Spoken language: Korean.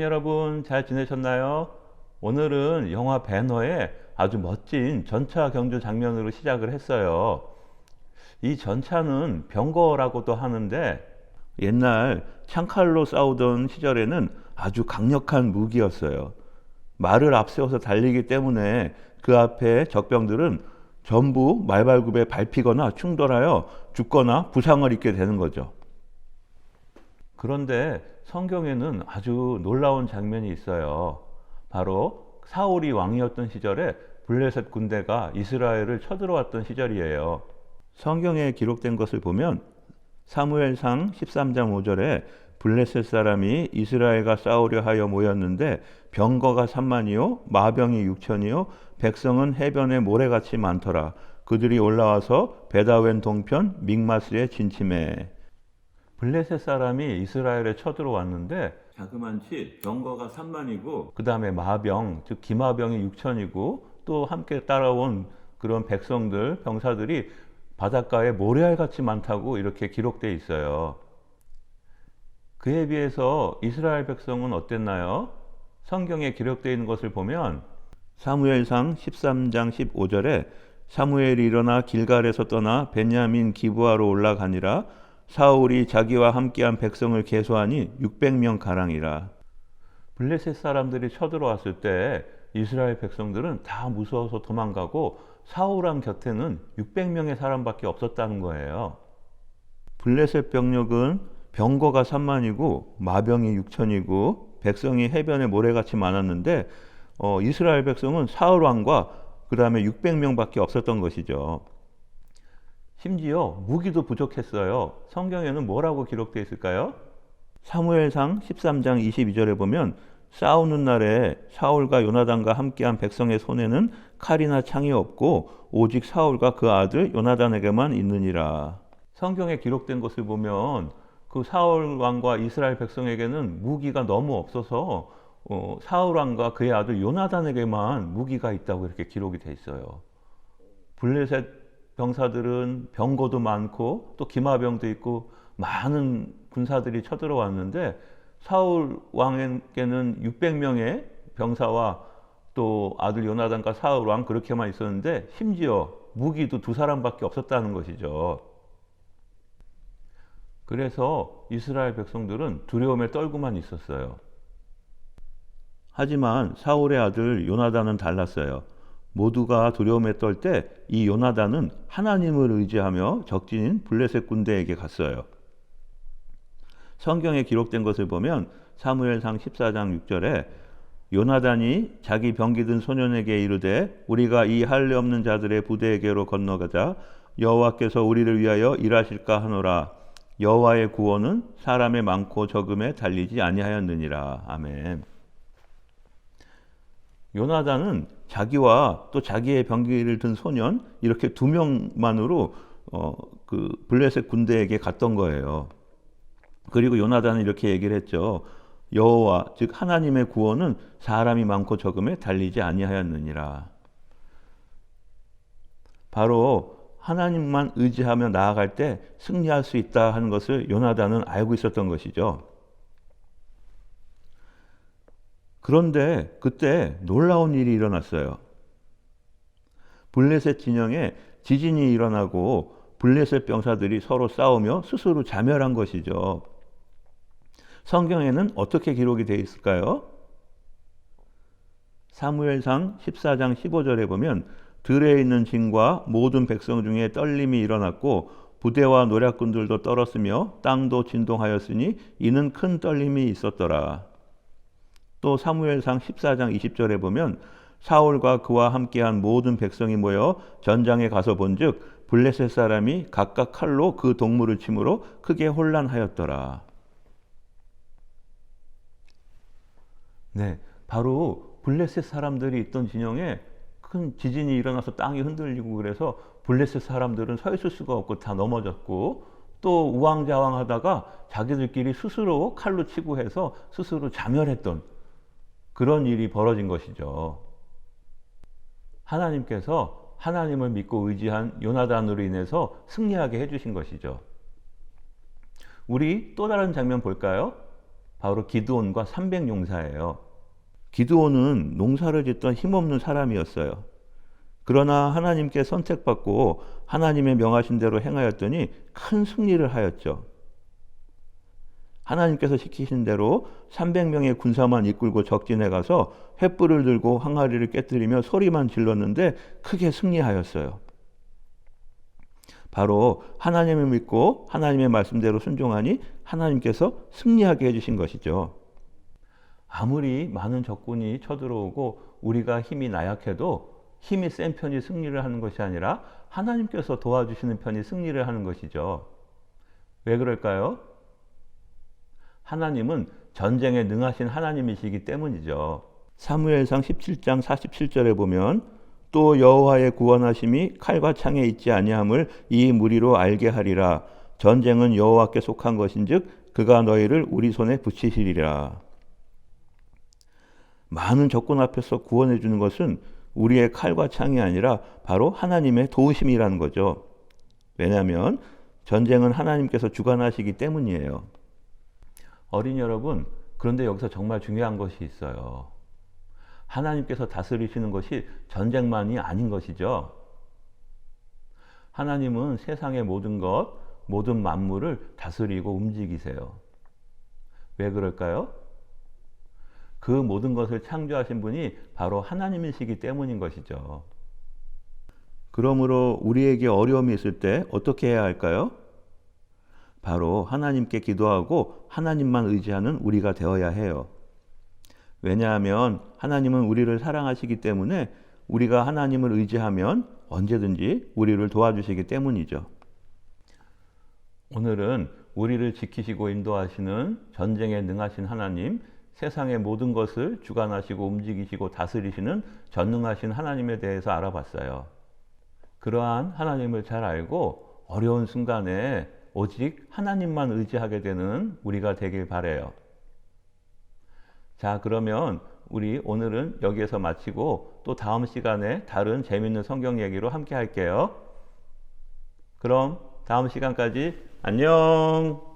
여러분 잘 지내셨나요? 오늘은 영화 배너의 아주 멋진 전차 경주 장면으로 시작을 했어요. 이 전차는 병거라고도 하는데 옛날 창칼로 싸우던 시절에는 아주 강력한 무기였어요. 말을 앞세워서 달리기 때문에 그 앞에 적병들은 전부 말발굽에 밟히거나 충돌하여 죽거나 부상을 입게 되는 거죠. 그런데 성경에는 아주 놀라운 장면이 있어요. 바로 사울이 왕이었던 시절에 블레셋 군대가 이스라엘을 쳐들어왔던 시절이에요. 성경에 기록된 것을 보면 사무엘상 13장 5절에 블레셋 사람이 이스라엘과 싸우려 하여 모였는데 병거가 3만이요 마병이 6천이요 백성은 해변에 모래같이 많더라. 그들이 올라와서 베다웬 동편 믹마스에 진침해. 블레셋 사람이 이스라엘에 쳐들어왔는데 자그만치 병거가 3만이고 그 다음에 마병 즉 기마병이 6천이고 또 함께 따라온 그런 백성들 병사들이 바닷가에 모래알같이 많다고 이렇게 기록되어 있어요. 그에 비해서 이스라엘 백성은 어땠나요? 성경에 기록되어 있는 것을 보면 사무엘상 13장 15절에 사무엘이 일어나 길갈에서 떠나 베냐민 기브아로 올라가니라. 사울이 자기와 함께한 백성을 계수하니 600명 가량이라. 블레셋 사람들이 쳐들어왔을 때 이스라엘 백성들은 다 무서워서 도망가고 사울왕 곁에는 600명의 사람밖에 없었다는 거예요. 블레셋 병력은 병거가 3만이고 마병이 6천이고 백성이 해변에 모래같이 많았는데 이스라엘 백성은 사울왕과 그 다음에 600명밖에 없었던 것이죠. 심지어 무기도 부족했어요. 성경에는 뭐라고 기록되어 있을까요? 사무엘상 13장 22절에 보면 싸우는 날에 사울과 요나단과 함께한 백성의 손에는 칼이나 창이 없고 오직 사울과 그 아들 요나단에게만 있느니라. 성경에 기록된 것을 보면 그 사울 왕과 이스라엘 백성에게는 무기가 너무 없어서 사울 왕과 그의 아들 요나단에게만 무기가 있다고 이렇게 기록이 돼 있어요. 블레셋 병사들은 병거도 많고 또 기마병도 있고 많은 군사들이 쳐들어왔는데 사울 왕에게는 600명의 병사와 또 아들 요나단과 사울 왕 그렇게만 있었는데 심지어 무기도 두 사람밖에 없었다는 것이죠. 그래서 이스라엘 백성들은 두려움에 떨고만 있었어요. 하지만 사울의 아들 요나단은 달랐어요. 모두가 두려움에 떨 때 이 요나단은 하나님을 의지하며 적진인 블레셋 군대에게 갔어요. 성경에 기록된 것을 보면 사무엘상 14장 6절에 요나단이 자기 병기든 소년에게 이르되 우리가 이 할례 없는 자들의 부대에게로 건너가자. 여호와께서 우리를 위하여 일하실까 하노라. 여호와의 구원은 사람의 많고 적음에 달리지 아니하였느니라. 아멘. 요나단은 자기와 또 자기의 병기를 든 소년 이렇게 2명만으로 그 블레셋 군대에게 갔던 거예요. 그리고 요나단은 이렇게 얘기를 했죠. 여호와 즉 하나님의 구원은 사람이 많고 적음에 달리지 아니하였느니라. 바로 하나님만 의지하며 나아갈 때 승리할 수 있다 하는 것을 요나단은 알고 있었던 것이죠. 그런데 그때 놀라운 일이 일어났어요. 블레셋 진영에 지진이 일어나고 블레셋 병사들이 서로 싸우며 스스로 자멸한 것이죠. 성경에는 어떻게 기록이 되어 있을까요? 사무엘상 14장 15절에 보면 들에 있는 진과 모든 백성 중에 떨림이 일어났고 부대와 노략군들도 떨었으며 땅도 진동하였으니 이는 큰 떨림이 있었더라. 또 사무엘상 14장 20절에 보면 사울과 그와 함께한 모든 백성이 모여 전장에 가서 본즉 블레셋 사람이 각각 칼로 그 동물을 치므로 크게 혼란하였더라. 네, 바로 블레셋 사람들이 있던 진영에 큰 지진이 일어나서 땅이 흔들리고 그래서 블레셋 사람들은 서 있을 수가 없고 다 넘어졌고 또 우왕좌왕하다가 자기들끼리 스스로 칼로 치고 해서 스스로 자멸했던 그런 일이 벌어진 것이죠. 하나님께서 하나님을 믿고 의지한 요나단으로 인해서 승리하게 해주신 것이죠. 우리 또 다른 장면 볼까요? 바로 기드온과 300용사예요. 기드온은 농사를 짓던 힘없는 사람이었어요. 그러나 하나님께 선택받고 하나님의 명하신 대로 행하였더니 큰 승리를 하였죠. 하나님께서 시키신 대로 300명의 군사만 이끌고 적진에 가서 횃불을 들고 항아리를 깨뜨리며 소리만 질렀는데 크게 승리하였어요. 바로 하나님을 믿고 하나님의 말씀대로 순종하니 하나님께서 승리하게 해주신 것이죠. 아무리 많은 적군이 쳐들어오고 우리가 힘이 나약해도 힘이 센 편이 승리를 하는 것이 아니라 하나님께서 도와주시는 편이 승리를 하는 것이죠. 왜 그럴까요? 하나님은 전쟁에 능하신 하나님이시기 때문이죠. 사무엘상 17장 47절에 보면 또 여호와의 구원하심이 칼과 창에 있지 아니함을 이 무리로 알게 하리라. 전쟁은 여호와께 속한 것인즉 그가 너희를 우리 손에 붙이시리라. 많은 적군 앞에서 구원해 주는 것은 우리의 칼과 창이 아니라 바로 하나님의 도우심이라는 거죠. 왜냐하면 전쟁은 하나님께서 주관하시기 때문이에요. 어린이 여러분, 그런데 여기서 정말 중요한 것이 있어요. 하나님께서 다스리시는 것이 전쟁만이 아닌 것이죠. 하나님은 세상의 모든 것, 모든 만물을 다스리고 움직이세요. 왜 그럴까요? 그 모든 것을 창조하신 분이 바로 하나님이시기 때문인 것이죠. 그러므로 우리에게 어려움이 있을 때 어떻게 해야 할까요? 바로 하나님께 기도하고 하나님만 의지하는 우리가 되어야 해요. 왜냐하면 하나님은 우리를 사랑하시기 때문에 우리가 하나님을 의지하면 언제든지 우리를 도와주시기 때문이죠. 오늘은 우리를 지키시고 인도하시는 전쟁에 능하신 하나님, 세상의 모든 것을 주관하시고 움직이시고 다스리시는 전능하신 하나님에 대해서 알아봤어요. 그러한 하나님을 잘 알고 어려운 순간에 오직 하나님만 의지하게 되는 우리가 되길 바라요. 자, 그러면 우리 오늘은 여기에서 마치고 또 다음 시간에 다른 재미있는 성경 얘기로 함께 할게요. 그럼 다음 시간까지 안녕.